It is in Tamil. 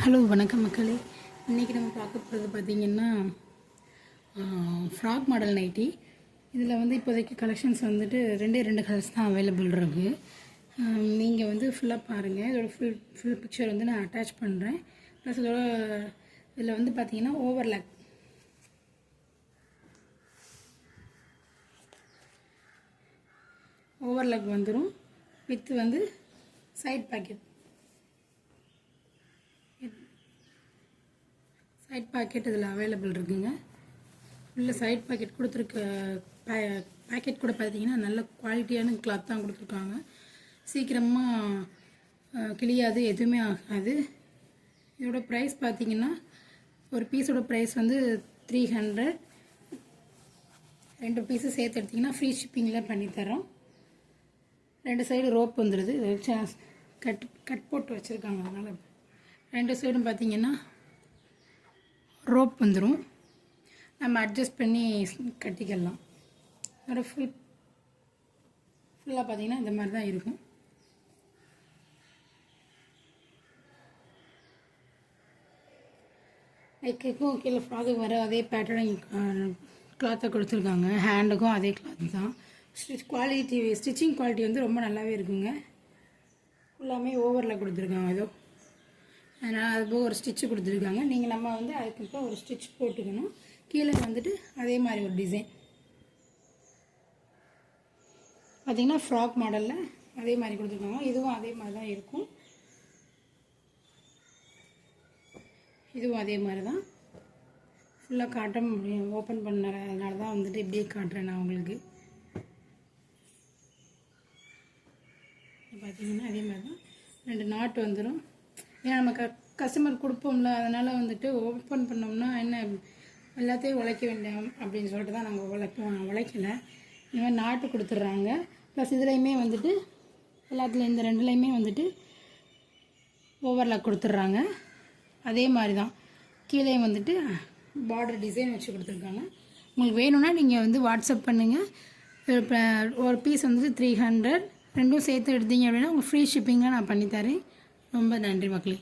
ஹலோ வணக்கம் மக்களே. இன்றைக்கி நம்ம பார்க்க போகிறது பார்த்திங்கன்னா ஃப்ராக் மாடல் நைட்டி. இதில் வந்து இப்போதைக்கு கலெக்ஷன்ஸ் வந்துட்டு ரெண்டு கலர்ஸ் தான் அவைலபிள் இருக்குது. நீங்கள் வந்து ஃபுல்லாக பாருங்கள். இதோட ஃபுல் பிக்சர் வந்து நான் அட்டாச் பண்ணுறேன். ப்ளஸ் இதோட இதில் வந்து பார்த்திங்கன்னா ஓவர்லாக் வந்துடும். வித் வந்து சைட் பாக்கெட் இதில் அவைலபிள் இருக்குங்க. உள்ள சைட் பாக்கெட் கொடுத்துருக்க பேக்கெட் கூட பார்த்தீங்கன்னா நல்ல குவாலிட்டியான கிளாத் தான் கொடுத்துருக்காங்க. சீக்கிரமாக கிளியாது, எதுவுமே ஆகாது. இதோட ப்ரைஸ் பார்த்தீங்கன்னா ஒரு பீஸோட ப்ரைஸ் வந்து 300. 2 பீஸு சேர்த்து எடுத்திங்கன்னா ஃப்ரீ ஷிப்பிங்கில் பண்ணித்தரோம். 2 சைடு ரோப் வந்துடுது. கட் போட்டு வச்சுருக்காங்க. அதனால் 2 சைடும் பார்த்தீங்கன்னா ரோப் வந்துடும். நம்ம அட்ஜஸ்ட் பண்ணி கட்டிக்கலாம். அதோட ஃபுல்லாக பார்த்தீங்கன்னா இந்த மாதிரி தான் இருக்கும். நெக்குக்கும் கீழே ஃப்ராகுக்கு வர அதே பேட்டர்ன் கிளாத்தை கொடுத்துருக்காங்க. ஹேண்டுக்கும் அதே கிளாத் தான். ஸ்டிச்சிங் குவாலிட்டி வந்து ரொம்ப நல்லாவே இருக்குங்க. ஃபுல்லாமே ஓவரில் கொடுத்துருக்காங்க. ஏதோ அதனால் அது போக ஒரு ஸ்டிச்சு கொடுத்துருக்காங்க. நீங்கள் நம்ம வந்து அதுக்கப்புறம் ஒரு ஸ்டிச் போட்டுக்கணும். கீழே வந்துட்டு அதே மாதிரி ஒரு டிசைன் பார்த்திங்கன்னா ஃப்ராக் மாடலில் அதே மாதிரி கொடுத்துருக்காங்க. இதுவும் அதே மாதிரி தான் இருக்கும். இதுவும் அதே மாதிரி தான். ஃபுல்லாக காட்ட முடியும், ஓப்பன் பண்ணுறேன். அதனால தான் வந்துட்டு இப்படியே காட்டுறேன் நான் உங்களுக்கு. பார்த்திங்கன்னா அதே மாதிரி தான் 2 நாட்டு வந்துடும். ஏன்னா நம்ம கஸ்டமர் கொடுப்போம்ல, அதனால் வந்துட்டு ஓப்பன் பண்ணோம்னா என்ன எல்லாத்தையும் உழைக்க வேண்டாம் அப்படின்னு சொல்லிட்டு தான் நாங்கள் உழைக்கலை. இந்த மாதிரி நாட்டு கொடுத்துட்றாங்க. ப்ளஸ் இதுலேயுமே வந்துட்டு எல்லாத்துலேயும் இந்த 2லேயுமே வந்துட்டு ஓவர்லாக் கொடுத்துட்றாங்க. அதே மாதிரி தான் கீழே வந்துட்டு பார்டர் டிசைன் வச்சு கொடுத்துருக்காங்க. உங்களுக்கு வேணும்னா நீங்கள் வந்து வாட்ஸ்அப் பண்ணுங்கள். ஒரு பீஸ் வந்துட்டு 300. 2ம் சேர்த்து எடுத்தீங்க அப்படின்னா உங்கள் ஃப்ரீ ஷிப்பிங்கில் நான் பண்ணித்தரேன். ரொம்ப நன்றி மக்களே.